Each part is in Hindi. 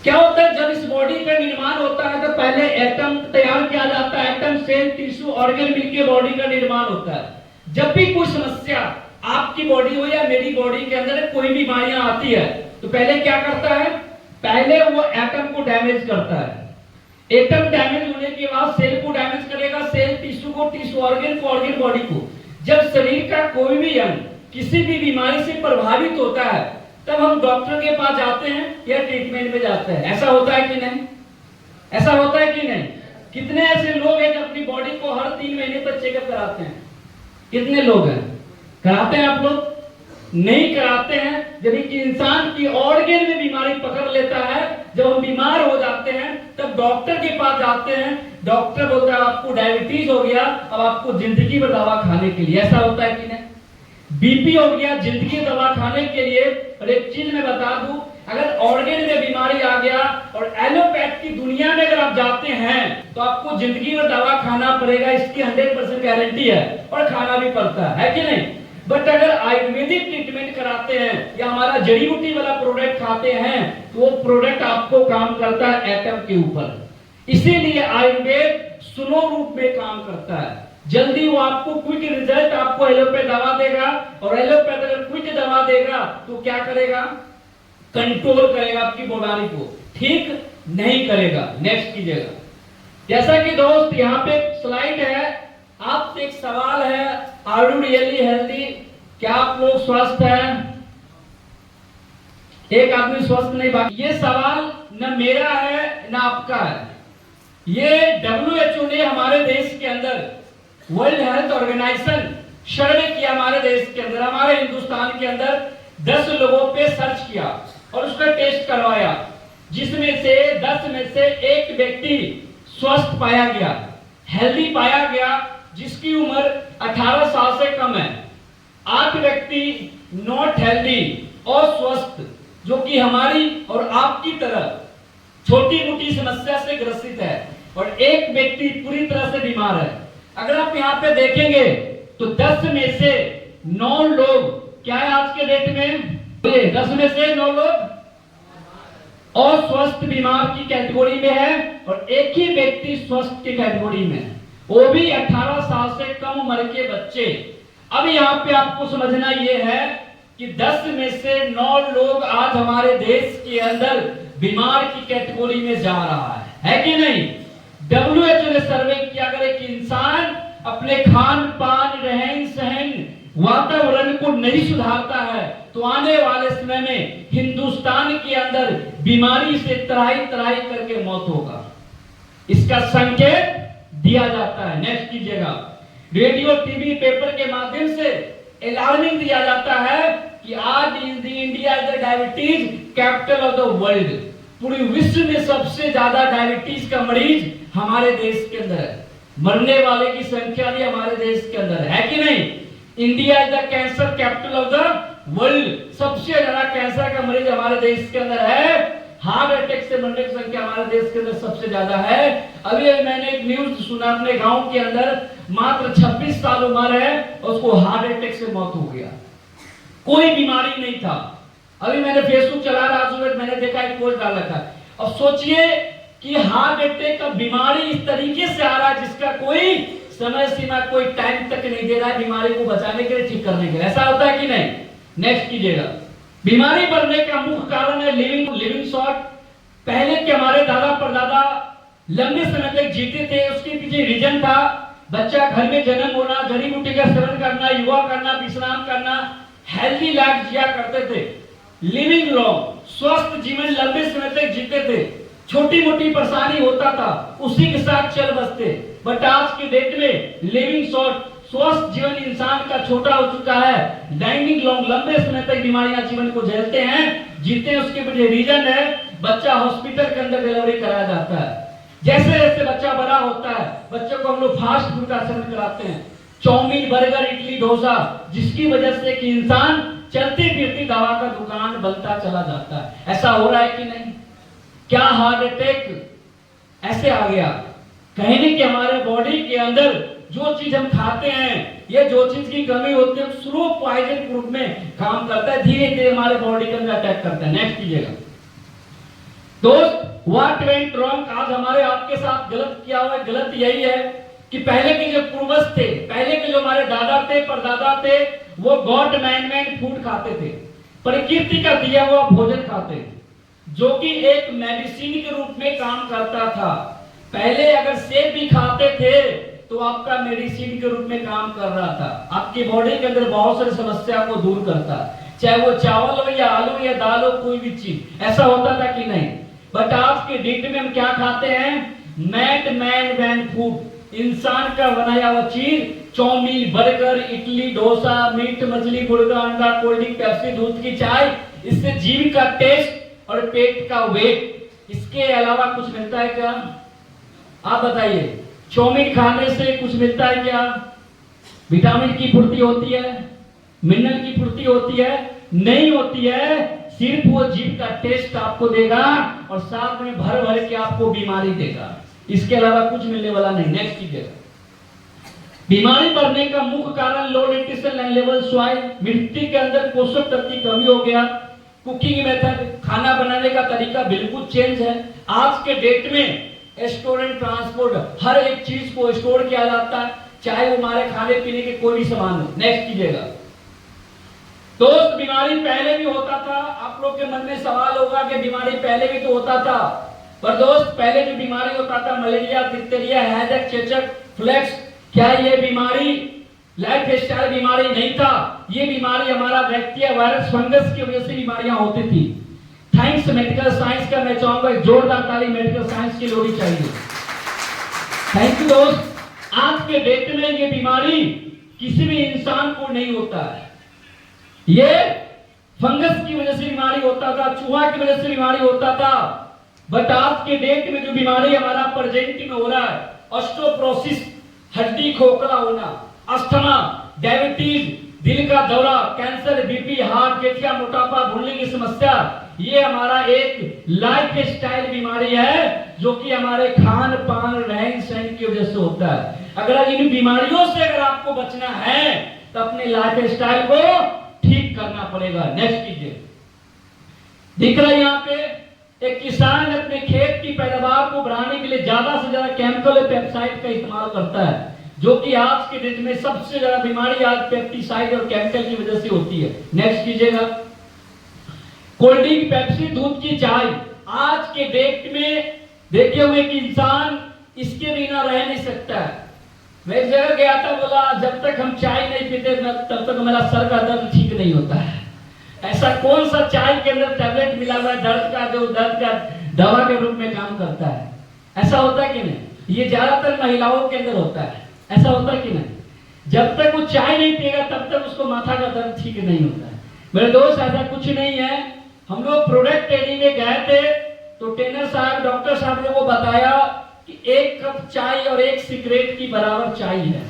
क्या होता है जब इस बॉडी का निर्माण होता है तो पहले एटम तैयार किया जाता है, एटम सेल टिश्यू ऑर्गन मिलकर बॉडी का निर्माण होता है। जब भी कोई समस्या आपकी बॉडी हो या मेरी बॉडी के अंदर कोई भी बीमारियां आती है तो पहले क्या करता है, पहले वो एटम को डैमेज करता है। एटम डैमेज होने के बाद सेल को डैमेज करेगा, सेल टिश्यू को, टिश्यू ऑर्गन को, ऑर्गन बॉडी को। जब शरीर का कोई भी अंग किसी भी बीमारी से प्रभावित होता है तब हम डॉक्टर के पास जाते हैं या ट्रीटमेंट में जाते हैं। ऐसा होता है कि नहीं? ऐसा होता है कि नहीं? कितने ऐसे लोग हैं जो अपनी बॉडी को हर 3 महीने पर चेकअप कराते हैं? कितने लोग हैं? कराते हैं आप लोग? नहीं कराते हैं। जब कि इंसान की ऑर्गन में बीमारी पकड़ लेता है, जब हम बीमार हो जाते हैं तब डॉक्टर के पास जाते हैं। डॉक्टर बोलता है आपको डायबिटीज हो गया, अब आपको जिंदगी भर दवा खाने के लिए। ऐसा होता है कि नहीं? बीपी हो गया, जिंदगी दवा खाने के लिए। और एक चीज मैं बता दूं, अगर ऑर्गन में बीमारी आ गया और एलोपैथ की दुनिया में अगर आप जाते हैं तो आपको जिंदगी में दवा खाना पड़ेगा, इसकी 100% गारंटी है, और खाना भी पड़ता है कि नहीं? बट अगर आयुर्वेदिक ट्रीटमेंट कराते हैं या हमारा जड़ी बूटी वाला प्रोडक्ट खाते हैं तो वो प्रोडक्ट आपको काम करता है एटम के ऊपर। इसीलिए आयुर्वेद स्लो रूप में काम करता है। जल्दी वो आपको क्विक रिजल्ट आपको एलोपैथ दवा देगा, और एलोपैथ अगर क्विक दवा देगा तो क्या करेगा? कंट्रोल करेगा आपकी बीमारी को, ठीक नहीं करेगा। नेक्स्ट कीजिएगा। जैसा कि दोस्त यहाँ पे स्लाइड है, आपसे एक सवाल है, आर यू रियली हेल्दी? क्या आप लोग स्वस्थ हैं? एक आदमी स्वस्थ नहीं, बाकी ये सवाल न मेरा है न आपका है। ये WHO ने हमारे देश के अंदर, वर्ल्ड हेल्थ ऑर्गेनाइजेशन सर्वे किया हमारे देश के अंदर, हमारे हिंदुस्तान के अंदर 10 लोगों पे सर्च किया और उसका टेस्ट करवाया, जिसमें से 10 में से एक व्यक्ति स्वस्थ पाया गया, हेल्दी पाया गया, जिसकी उम्र 18 साल से कम है। 8 व्यक्ति नॉट हेल्दी और स्वस्थ, जो कि हमारी और आपकी तरह छोटी मोटी समस्या से ग्रसित है, और एक व्यक्ति पूरी तरह से बीमार है। अगर आप यहाँ पे देखेंगे तो 10 में से 9 लोग क्या है आज के डेट में? 10 में से 9 लोग अस्वस्थ बीमार की कैटेगरी में है, और एक ही व्यक्ति स्वस्थ की कैटेगरी में है, वो भी 18 साल से कम उम्र के बच्चे। अब यहाँ पे आपको समझना ये है कि 10 में से 9 लोग आज हमारे देश के अंदर बीमार की कैटेगरी में जा रहा है कि नहीं? WHO ने सर्वे किया, अगर एक इंसान अपने खान पान, रहन सहन, वातावरण को नहीं सुधारता है तो आने वाले समय में हिंदुस्तान के अंदर बीमारी से त्राही त्राही करके मौत होगा। इसका संकेत दिया जाता है। नेक्स्ट कीजिएगा। रेडियो, टीवी, पेपर के माध्यम से अलार्मिंग दिया जाता है कि आज India is the diabetes capital of the world. पूरे विश्व में सबसे ज्यादा डायबिटीज का मरीज हमारे देश के अंदर है। मरने वाले की संख्या भी हमारे देश के अंदर है कि नहीं? India is the cancer capital of the world. सबसे ज्यादा कैंसर का मरीज हमारे देश के अंदर है। हार्ट अटैक से मरने की संख्या हमारे देश के अंदर सबसे ज्यादा है। अभी मैंने एक न्यूज सुना, अपने गांव के अंदर मात्र 26 साल उम्र है, उसको हार्ट अटैक से मौत हो गया। कोई बीमारी नहीं था। अभी मैंने फेसबुक चला रहा था, मैंने देखा एक पोस्ट डाला था। अब सोचिए कि हार्ट अटैक का बीमारी इस तरीके से आ रहा है जिसका कोई समय सीमा, कोई टाइम तक नहीं दे रहा है बीमारी को बचाने के लिए, ठीक करने के लिए। ऐसा होता है कि नहीं? नेक्स्ट कीजिएगा। बीमारी बढ़ने का मुख्य कारण है लिविंग शॉर्ट। पहले के हमारे दादा परदादा लंबे समय तक जीते थे, उसके पीछे रीजन था बच्चा घर में जन्म होना, जड़ी बूटी का सेवन करना, योगा करना, विश्राम करना, हेल्दी लाइफ जिया करते थे। लिविंग लॉन्ग, स्वस्थ जीवन लंबे समय तक जीते थे। छोटी मोटी परेशानी होता था उसी के साथ चल बसते। बट आज के डेट में लिविंग शॉर्ट, स्वस्थ जीवन इंसान का छोटा हो चुका है। डाइनिंग लॉन्ग, लंबे समय तक बीमारियां जीवन को झेलते हैं, जीते हैं। उसके पीछे रीजन है बच्चा हॉस्पिटल के अंदर डिलीवरी कराया जाता है। जैसे जैसे बच्चा बड़ा होता है, बच्चों को हम लोग फास्ट फूड का सेवन कराते हैं, चाउमीन, बर्गर, इडली, डोसा, जिसकी वजह से कि इंसान चलती फिरती दवा का दुकान बनता चला जाता है। ऐसा हो रहा है कि नहीं? क्या हार्ट अटैक ऐसे आ गया? कहीं नहीं कि हमारे बॉडी के अंदर जो चीज हम खाते हैं, ये जो चीज की कमी होती है, स्लो पॉइजन रूप में काम करता है, धीरे धीरे हमारे बॉडी के अंदर अटैक करता है। नेक्स्ट कीजिएगा। दोस्त, व्हाट वेंट रॉन्ग, आज हमारे आपके साथ गलत किया हुआ है। गलत यही है कि पहले के जो पूर्वज थे, पहले के जो हमारे दादा थे, परदादा थे, वो गॉड मैन फूड खाते थे, प्रकृति का दिया हुआ भोजन खाते, जो कि एक मेडिसिन के रूप में काम करता था। पहले अगर सेब भी खाते थे तो आपका मेडिसिन के रूप में काम कर रहा था, आपकी बॉडी के अंदर बहुत सारी समस्या को दूर करता, चाहे वो चावल हो या आलू या दाल हो, कोई भी चीज। ऐसा होता था कि नहीं? बट आज के डेट में हम क्या खाते हैं? मैड मैन फूड, इंसान का बनाया हुआ चीज, chowmein, burger, idli, dosa, meat, मछली, मुर्गा, अंडा, कोल्ड ड्रिंक, पेप्सी, दूध की चाय, इससे जीभ का टेस्ट और पेट का वेट, इसके अलावा कुछ मिलता है क्या? आप बताइए, चाउमीन खाने से कुछ मिलता है क्या? विटामिन की पूर्ति होती है, मिनरल की पूर्ति होती है? नहीं होती है। सिर्फ वो जीभ का टेस्ट आपको देगा और साथ में भर भर के आपको बीमारी देगा, इसके अलावा कुछ मिलने वाला नहीं। नेक्स्ट कीजिएगा। बीमारी बढ़ने का मुख्य कारण लो न्यूट्रिशन लेवल, स्वाइल, मिट्टी के अंदर पोषक तत्व की कमी हो गया। कुकिंग मेथड, खाना बनाने का तरीका बिल्कुल चेंज है। आज के डेट में स्टोरेज, ट्रांसपोर्ट, हर एक चीज को स्टोर किया जाता है, चाहे वो हमारे खाने पीने के कोई भी सामान हो। नेक्स्ट कीजिएगा। दोस्त, बीमारी पहले भी होता था। आप लोग के मन में सवाल होगा कि बीमारी पहले भी तो होता था, पर दोस्त पहले जो बीमारी होता था, मलेरिया, डिप्थीरिया, हैजक, चेचक, फ्लैक्स, क्या ये बीमारी लाइफ स्टाइल बीमारी नहीं था? ये बीमारी हमारा बैक्टीरिया, वायरस, फंगस की वजह से बीमारियां होती थी। थैंक्स मेडिकल साइंस का मैं चाहूंगा एक जोरदार ताली मेडिकल साइंस की लोड़ी चाहिए। थैंक यू दोस्त। आज के डेट में ये बीमारी किसी भी इंसान को नहीं होता है। ये फंगस की वजह से बीमारी होता था, चूहा की वजह से बीमारी होता था, बट आज के डेट में जो बीमारी हमारा प्रेजेंट में हो रहा है, ऑस्टियोपोरोसिस, हड्डी खोखला होना, अस्थमा, डायबिटीज, दिल का दौरा, कैंसर, बीपी, हार्ट, गठिया, मोटापा, भूलने की समस्या, ये हमारा एक लाइफ स्टाइल बीमारी है जो कि हमारे खान पान, रहन सहन की वजह से होता है। अगर इन बीमारियों से अगर आपको बचना है तो अपने लाइफ स्टाइल को ठीक करना पड़ेगा। नेक्स्ट कीजिए। दिख रहा है यहाँ पे एक किसान अपने खेत की पैदावार को बढ़ाने के लिए ज्यादा से ज्यादा केमिकल और पेस्टिसाइड का इस्तेमाल करता है, जो कि आज के डेट में सबसे ज्यादा बीमारी आज पेस्टिसाइड और केमिकल की वजह से होती है। नेक्स्ट कीजिएगा। कोल्ड ड्रिंक, पेप्सी, दूध की चाय, आज के डेट में देखे हुए कि इंसान इसके बिना रह नहीं सकता है। मैं एक जगह गया था, बोला जब तक हम चाय नहीं पीते तब तक मेरा सर का दर्द ठीक नहीं होता है। ऐसा कौन सा चाय के अंदर टैबलेट मिला हुआ है दर्द का, जो दर्द का दवा के रूप में काम करता है? ऐसा होता है कि नहीं? ये ज्यादातर महिलाओं के अंदर होता है। ऐसा होता है कि नहीं? जब तक वो चाय नहीं पिएगा तब तक उसको माथा का दर्द ठीक नहीं होता है। मेरे दोस्त, ऐसा कुछ नहीं है। हम लोग प्रोडक्ट ट्रेनिंग में गए थे तो ट्रेनर साहब, डॉक्टर साहब ने वो बताया कि 1 कप चाय और 1 सिगरेट की बराबर चाय है।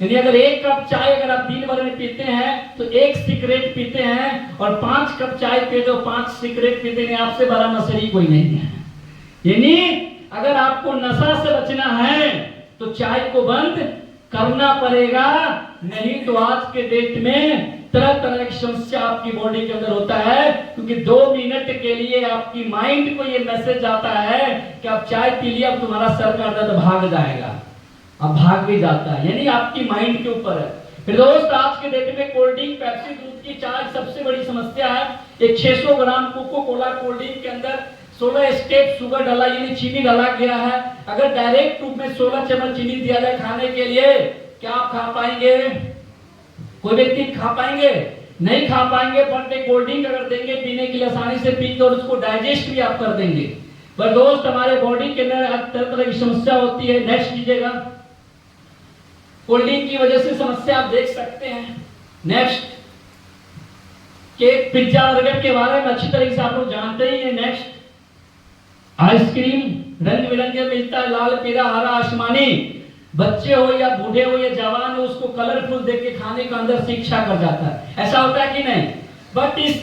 यानी अगर 1 कप चाय अगर आप दिन भर में पीते हैं तो 1 सिगरेट पीते हैं, और 5 कप चाय पीते तो 5 सिगरेट पीते हैं। आपसे बड़ा नशेड़ी कोई नहीं है। यानी अगर आपको नशा से बचना है तो चाय को बंद करना पड़ेगा, नहीं तो आज के डेट में तरह तरह की समस्या आपकी बॉडी के अंदर होता है, क्योंकि 2 मिनट के लिए आपकी माइंड को ये मैसेज आता है कि आप चाय पी लिया, अब तुम्हारा सर का दर्द भाग जाएगा। अब भाग भी जाता है, यानी आपकी माइंड के ऊपर है। फिर दोस्त, आज के डेट में कोल्ड ड्रिंक, पेप्सी, दूध की चाय सबसे बड़ी समस्या है। एक 600 ग्राम कोको कोला कोल्ड ड्रिंक के अंदर 16 स्टेप शुगर डाला, यानी चीनी डाला गया है। अगर डायरेक्ट रूप में 16 चम्मच चीनी दिया जाए खाने के लिए, क्या आप खा पाएंगे? कोई व्यक्ति खा पाएंगे? नहीं खा पाएंगे। बट एक कोल्ड ड्रिंक अगर देंगे पीने के लिए, आसानी से पीते और उसको डाइजेस्ट भी आप कर देंगे। पर दोस्त, हमारे बॉडी के अंदर तरह तरह की समस्या होती है। नेक्स्ट कीजिएगा। कोल्ड ड्रिंक की वजह से समस्या आप देख सकते हैं। नेक्स्ट, केक, पिज्जा, बर्गर के बारे में अच्छी तरीके से आप लोग जानते ही हैं। नेक्स्ट, आइसक्रीम रंग बिरंगे मिलता है, लाल, पीला, हरा, आसमानी। बच्चे हो या बूढ़े हो या जवान हो, उसको कलरफुल देख के खाने का अंदर से इच्छा कर जाता है। ऐसा होता है कि नहीं? बट इस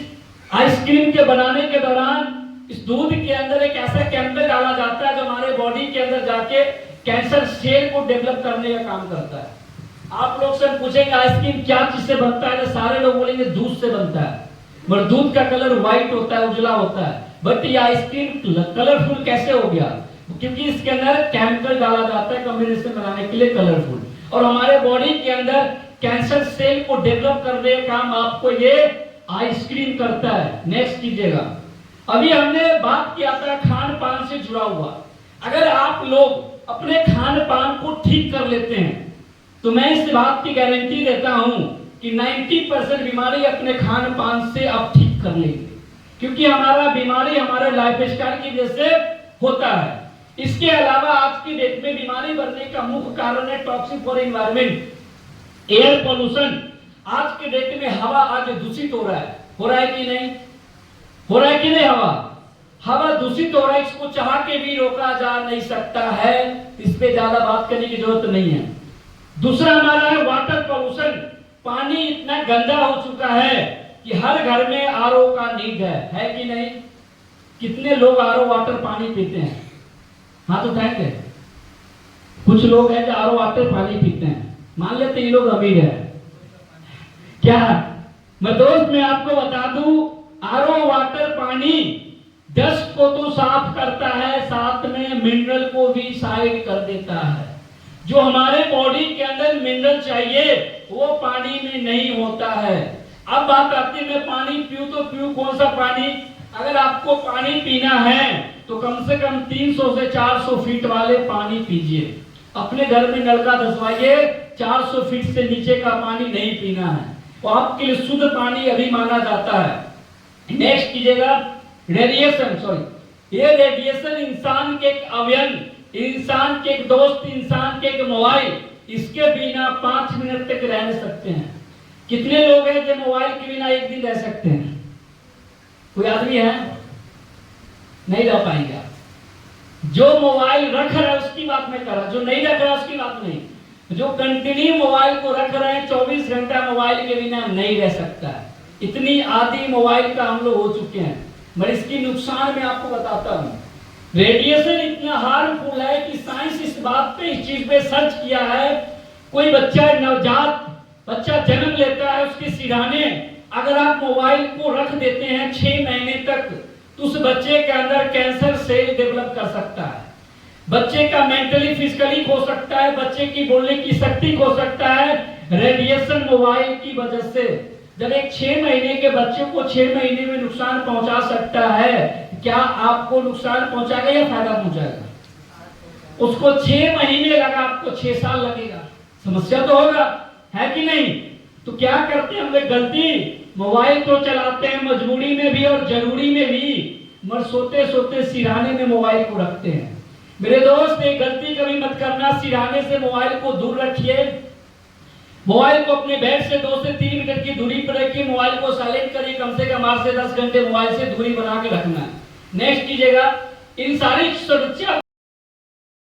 आइसक्रीम के बनाने के दौरान इस दूध के अंदर एक ऐसा केमिकल डाला जाता है जो हमारे बॉडी के अंदर जाके कैंसर सेल को डेवलप करने का काम करता है। आप लोग से पूछेंगे आइसक्रीम क्या चीज से बनता है, तो सारे लोग बोलेंगे दूध से बनता है। मगर दूध का कलर व्हाइट होता है, उजला होता है, बट ये आइसक्रीम कलरफुल कैसे हो गया? क्योंकि इसके अंदर केमिकल डाला जाता है कॉम्बिनेशन बनाने के लिए कलरफुल, और हमारे बॉडी के अंदर कैंसर सेल को डेवलप करने का काम आपको ये आइसक्रीम करता है। नेक्स्ट कीजिएगा, अभी हमने बात किया था खान पान से जुड़ा हुआ। अगर आप लोग अपने खान पान को ठीक कर लेते हैं तो मैं इस बात की गारंटी देता हूं कि 90% बीमारी अपने खान पान से आप ठीक कर लेंगे, क्योंकि हमारा बीमारी हमारे लाइफस्टाइल की वजह से होता है। इसके अलावा आज की डेट में बीमारी बढ़ने का मुख्य कारण है toxic for environment, air pollution. आज के डेट में हवा आज दूषित हो रहा है कि नहीं? हो रहा है कि नहीं? हवा दूषित हो रहा है, इसको चाह के भी रोका जा नहीं सकता है, इस पे ज्यादा बात करने की जरूरत नहीं है। दूसरा हमारा है वाटर पोल्यूशन। पानी इतना गंदा हो चुका है कि हर घर में आरओ का नीड है कि नहीं? कितने लोग आरओ वाटर पानी पीते हैं? हाथ उठाए थे। कुछ लोग हैं जो आरओ वाटर पानी पीते हैं, मान लेते ये लोग अमीर है क्या? मैं आपको बता दूं, आरओ वाटर पानी डस्ट को तो साफ करता है, साथ में मिनरल को भी साइड कर देता है। जो हमारे बॉडी के अंदर मिनरल चाहिए वो पानी में नहीं होता है। अब बात आती है, मैं पानी पीऊं तो पीऊं कौन सा पानी? अगर आपको पानी पीना है तो कम से कम 300 से 400 फीट वाले पानी पीजिए। अपने घर में नलका धसवाइए, 400 फीट से नीचे का पानी नहीं पीना है, वो आपके लिए शुद्ध पानी अभी माना जाता है। नेक्स्ट कीजिएगा, रेडिएशन। ये रेडिएशन इंसान के एक अवयन, इंसान के एक दोस्त, इंसान के एक मोबाइल, इसके बिना 5 मिनट तक रह नहीं सकते हैं। कितने लोग हैं जो मोबाइल के बिना एक दिन रह सकते हैं? कोई आदमी है? नहीं रह पाएगा। जो मोबाइल रख रहा है उसकी बात मैं कर रहा, जो नहीं रख रहा उसकी बात नहीं। जो कंटिन्यू मोबाइल को रख रहे हैं 24 घंटा मोबाइल के बिना नहीं रह सकता। इतनी आदि मोबाइल का हम लोग हो चुके हैं। मैं इसकी नुकसान मैं आपको बताता हूँ। रेडिएशन इतना हार्मफुल है कि साइंस इस बात पे, इस चीज पे सर्च किया है। कोई बच्चा, नवजात बच्चा जन्म लेता है, उसके सिरहाने अगर आप मोबाइल को रख देते हैं 6 महीने तक तो उस बच्चे के अंदर कैंसर सेल डेवलप कर सकता है। बच्चे का मेंटली फिजिकली खो सकता है, बच्चे की बोलने की शक्ति खो सकता है रेडिएशन मोबाइल की वजह से। जब एक 6 महीने के बच्चे को 6 महीने में नुकसान पहुंचा सकता है, क्या आपको नुकसान पहुंचाएगा या फायदा पहुंचाएगा? उसको 6 महीने लगा, आपको 6 साल लगेगा। समस्या तो होगा, है कि नहीं? तो क्या करते हैं हम लोग गलती? मोबाइल तो चलाते हैं मजबूरी में भी और जरूरी में भी, मगर सोते सोते सिरहाने में मोबाइल को रखते हैं। मेरे दोस्त, ये गलती कभी मत करना। सिरहाने से मोबाइल को दूर रखिए। मोबाइल को अपने बेड से 2 से 3 मीटर की दूरी पर रखिए। मोबाइल को साइलेंट करिए। कम से कम 8 से 10 घंटे मोबाइल से दूरी बना के रखना है। नेक्स्ट कीजिएगा, इन सारी सुरक्षा